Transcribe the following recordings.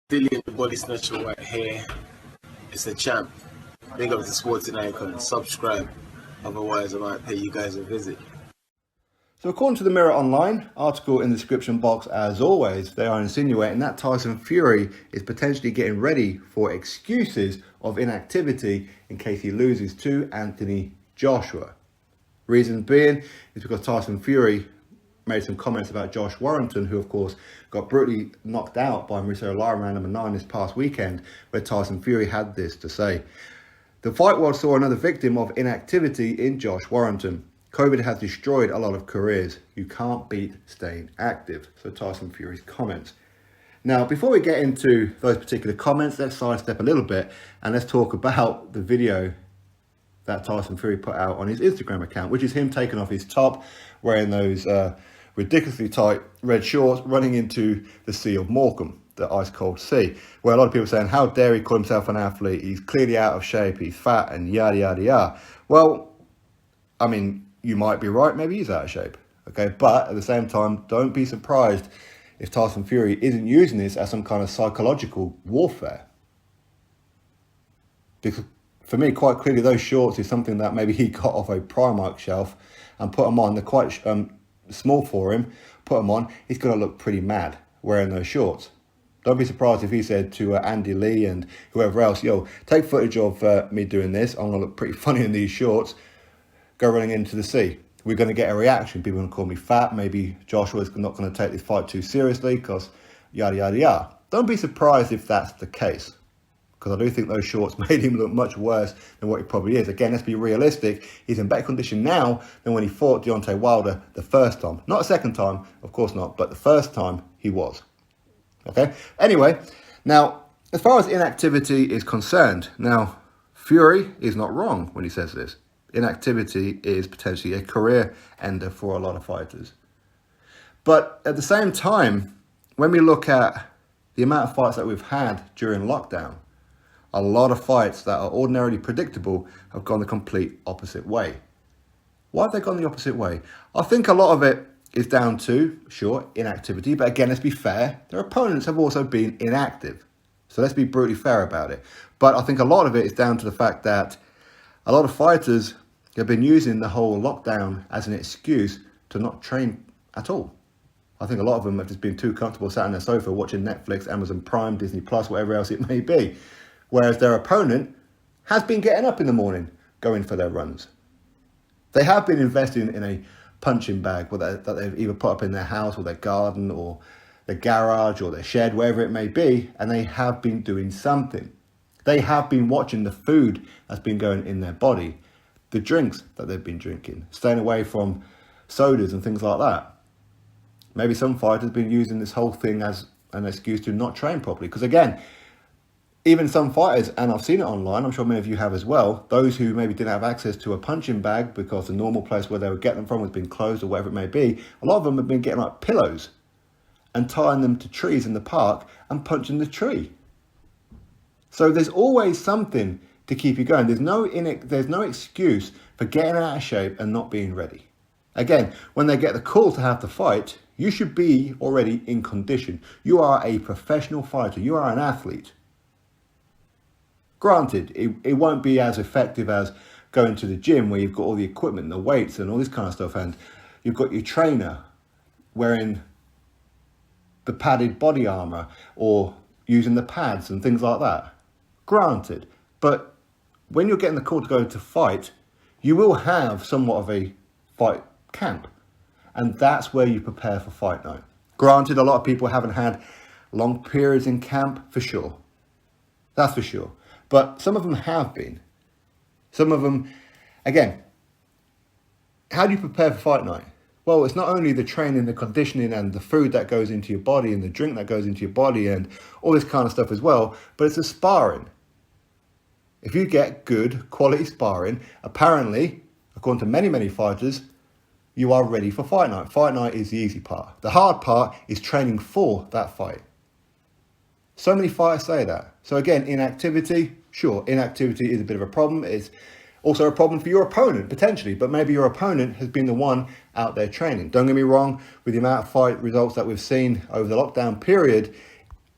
Dillian, the body snatcher right here. It's a champ. Big up to Sporting Icon. Subscribe. Otherwise, I might pay you guys a visit. So according to the Mirror Online, article in the description box, as always, they are insinuating that Tyson Fury is potentially getting ready for excuses of inactivity in case he loses to Anthony Joshua. Reason being is because Tyson Fury made some comments about Josh Warrington, who of course got brutally knocked out by Mauricio Lara round number 9 this past weekend, where Tyson Fury had this to say. The fight world saw another victim of inactivity in Josh Warrington. COVID has destroyed a lot of careers. You can't beat staying active. So Tyson Fury's comments. Now, before we get into those particular comments, let's sidestep a little bit and let's talk about the video that Tyson Fury put out on his Instagram account, which is him taking off his top, wearing those ridiculously tight red shorts, running into the Sea of Morecambe, the ice cold sea, where a lot of people are saying, how dare he call himself an athlete? He's clearly out of shape, he's fat, and yada, yada, yada. Well, I mean, you might be right, maybe he's out of shape, okay? But at the same time, don't be surprised if Tyson Fury isn't using this as some kind of psychological warfare. Because for me, quite clearly, those shorts is something that maybe he got off a Primark shelf and put them on. They're quite small for him. Put them on. He's going to look pretty mad wearing those shorts. Don't be surprised if he said to Andy Lee and whoever else, yo, take footage of me doing this. I'm going to look pretty funny in these shorts. Go running into the sea. We're going to get a reaction. People are going to call me fat. Maybe Joshua's not going to take this fight too seriously because yada, yada, yada. Don't be surprised if that's the case, because I do think those shorts made him look much worse than what he probably is. Again, let's be realistic. He's in better condition now than when he fought Deontay Wilder the first time. Not a second time, of course not, but the first time he was. Okay? Anyway, now, as far as inactivity is concerned, now, Fury is not wrong when he says this. Inactivity is potentially a career ender for a lot of fighters. But at the same time, when we look at the amount of fights that we've had during lockdown, a lot of fights that are ordinarily predictable have gone the complete opposite way. Why have they gone the opposite way? I think a lot of it is down to, sure, inactivity. But again, let's be fair. Their opponents have also been inactive. So let's be brutally fair about it. But I think a lot of it is down to the fact that a lot of fighters have been using the whole lockdown as an excuse to not train at all. I think a lot of them have just been too comfortable sat on their sofa watching Netflix, Amazon Prime, Disney Plus, whatever else it may be. Whereas their opponent has been getting up in the morning, going for their runs. They have been investing in a punching bag that they've either put up in their house or their garden or their garage or their shed, wherever it may be, and they have been doing something. They have been watching the food that's been going in their body, the drinks that they've been drinking, staying away from sodas and things like that. Maybe some fighters have been using this whole thing as an excuse to not train properly. Because again, even some fighters, and I've seen it online, I'm sure many of you have as well, those who maybe didn't have access to a punching bag because the normal place where they would get them from has been closed or whatever it may be, a lot of them have been getting like pillows and tying them to trees in the park and punching the tree. So there's always something to keep you going. There's no excuse for getting out of shape and not being ready. Again, when they get the call to have the fight, you should be already in condition. You are a professional fighter. You are an athlete. Granted, it won't be as effective as going to the gym where you've got all the equipment and the weights and all this kind of stuff, and you've got your trainer wearing the padded body armor or using the pads and things like that. Granted, but when you're getting the call to go to fight, you will have somewhat of a fight camp, and that's where you prepare for fight night. Granted, a lot of people haven't had long periods in camp, for sure. That's for sure. But some of them have been. Some of them, again, how do you prepare for fight night? Well, it's not only the training, the conditioning and the food that goes into your body and the drink that goes into your body and all this kind of stuff as well, but it's the sparring. If you get good quality sparring, apparently, according to many, many fighters, you are ready for fight night. Fight night is the easy part. The hard part is training for that fight. So many fighters say that. So again, inactivity, sure, inactivity is a bit of a problem. It's also a problem for your opponent, potentially, but maybe your opponent has been the one out there training. Don't get me wrong, with the amount of fight results that we've seen over the lockdown period,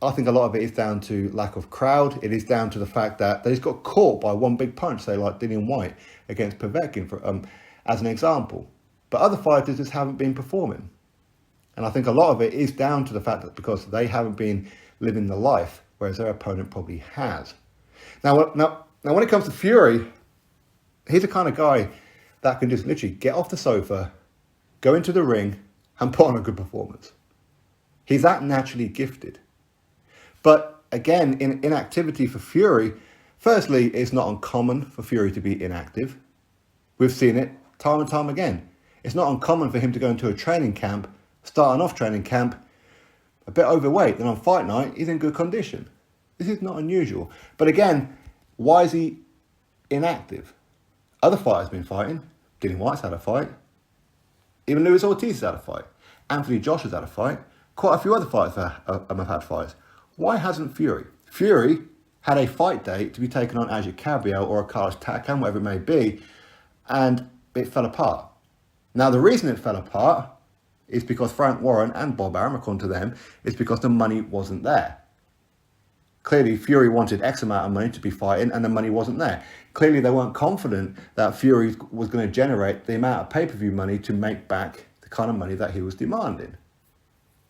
I think a lot of it is down to lack of crowd. It is down to the fact that he's got caught by one big punch, say like Dillian White against Povetkin, as an example. But other fighters just haven't been performing. And I think a lot of it is down to the fact that because they haven't been living the life, whereas their opponent probably has. Now, when it comes to Fury, he's the kind of guy that can just literally get off the sofa, go into the ring, and put on a good performance. He's that naturally gifted. But again, in inactivity for Fury, firstly, it's not uncommon for Fury to be inactive. We've seen it time and time again. It's not uncommon for him to go into a training camp, starting off training camp, a bit overweight, then on fight night, he's in good condition. This is not unusual. But again, why is he inactive? Other fighters have been fighting. Dillian White's had a fight. Even Luis Ortiz has had a fight. Anthony Joshua's had a fight. Quite a few other fighters have had fights. Why hasn't Fury? Fury had a fight date to be taken on Ajit Cabriel or a Carlos Takam, whatever it may be, and it fell apart. Now, the reason it fell apart is because Frank Warren and Bob Arum, according to them, is because the money wasn't there. Clearly, Fury wanted X amount of money to be fighting, and the money wasn't there. Clearly, they weren't confident that Fury was going to generate the amount of pay-per-view money to make back the kind of money that he was demanding.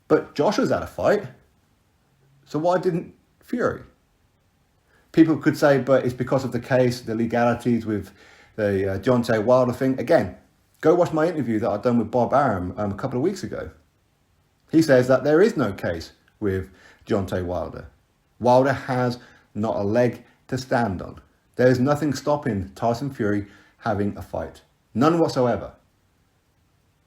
But Joshua's had a fight, so why didn't Fury? People could say, but it's because of the case, the legalities with the Deontay Wilder thing. Again, go watch my interview that I've done with Bob Arum a couple of weeks ago. He says that there is no case with Deontay Wilder. Wilder has not a leg to stand on. There is nothing stopping Tyson Fury having a fight. None whatsoever.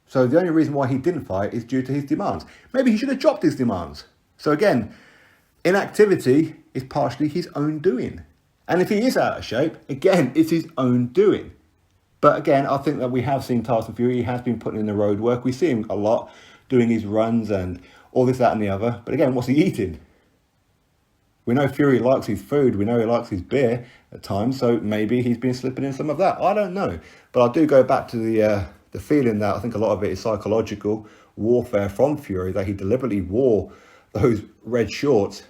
So the only reason why he didn't fight is due to his demands. Maybe he should have dropped his demands. So again, inactivity is partially his own doing. And if he is out of shape, again, it's his own doing. But again, I think that we have seen Tyson Fury. He has been putting in the road work. We see him a lot doing his runs and all this, that and the other. But again, what's he eating? We know Fury likes his food. We know he likes his beer at times. So maybe he's been slipping in some of that. I don't know. But I do go back to the feeling that I think a lot of it is psychological warfare from Fury, that he deliberately wore those red shorts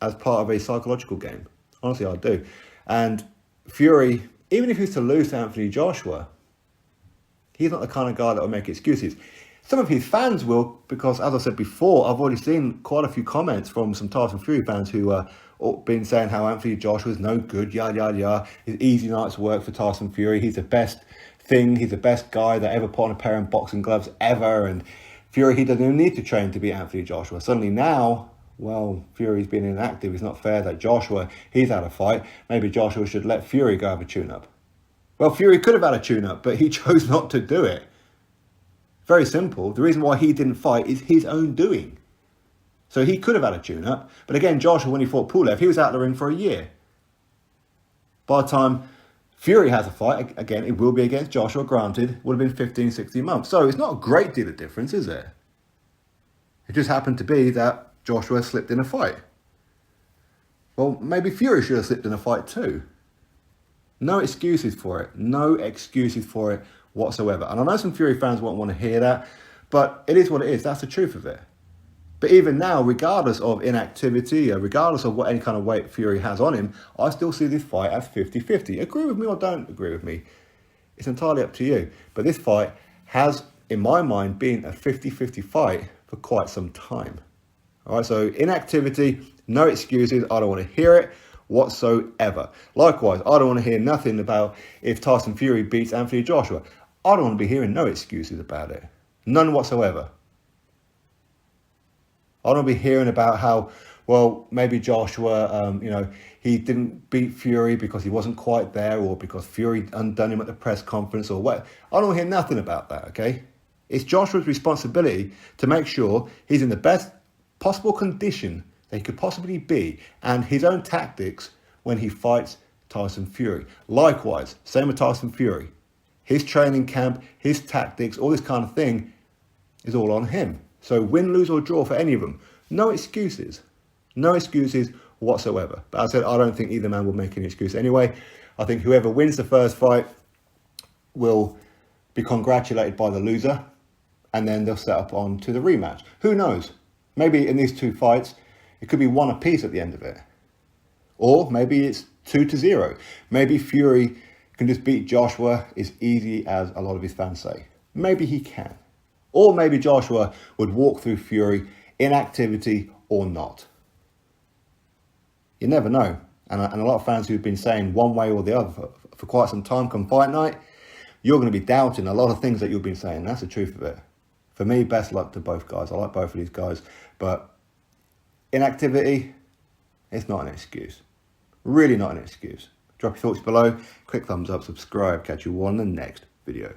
as part of a psychological game. Honestly, I do. And Fury, even if he's to lose to Anthony Joshua, he's not the kind of guy that will make excuses. Some of his fans will, because as I said before, I've already seen quite a few comments from some Tyson Fury fans who have been saying how Anthony Joshua is no good, yada, yada, yada. It's easy night's work for Tyson Fury. He's the best thing. He's the best guy that ever put on a pair of boxing gloves ever. And Fury, he doesn't even need to train to beat Anthony Joshua. Suddenly now, well, Fury's been inactive. It's not fair that Joshua, he's had a fight. Maybe Joshua should let Fury go have a tune-up. Well, Fury could have had a tune-up, but he chose not to do it. Very simple. The reason why he didn't fight is his own doing. So he could have had a tune-up. But again, Joshua, when he fought Pulev, he was out the ring for a year. By the time Fury has a fight, again, it will be against Joshua, granted, would have been 15, 16 months. So it's not a great deal of difference, is there? It just happened to be that Joshua slipped in a fight. Well, maybe Fury should have slipped in a fight too. No excuses for it. No excuses for it whatsoever. And I know some Fury fans won't want to hear that, but it is what it is. That's the truth of it. But even now, regardless of inactivity, regardless of what any kind of weight Fury has on him, I still see this fight as 50-50. Agree with me or don't agree with me. It's entirely up to you. But this fight has, in my mind, been a 50-50 fight for quite some time. All right, so inactivity, no excuses. I don't want to hear it whatsoever. Likewise, I don't want to hear nothing about if Tyson Fury beats Anthony Joshua. I don't want to be hearing no excuses about it. None whatsoever. I don't want to be hearing about how, well, maybe Joshua, he didn't beat Fury because he wasn't quite there, or because Fury undone him at the press conference, or what. I don't want to hear nothing about that, okay? It's Joshua's responsibility to make sure he's in the best possible condition that he could possibly be, and his own tactics when he fights Tyson Fury. Likewise, same with Tyson Fury. His training camp, his tactics, all this kind of thing is all on him. So win, lose or draw for any of them. No excuses. No excuses whatsoever. But as I said, I don't think either man will make any excuse anyway. I think whoever wins the first fight will be congratulated by the loser, and then they'll set up on to the rematch. Who knows? Maybe in these two fights, It could be 1 apiece at the end of it. Or maybe it's 2-0. Maybe Fury can just beat Joshua as easy as a lot of his fans say. Maybe he can. Or maybe Joshua would walk through Fury, inactivity or not. You never know. And a lot of fans who've been saying one way or the other for quite some time come fight night, you're going to be doubting a lot of things that you've been saying. That's the truth of it. For me, best luck to both guys. I like both of these guys. But inactivity, it's not an excuse. Really not an excuse. Drop your thoughts below. Click thumbs up, subscribe. Catch you all in the next video.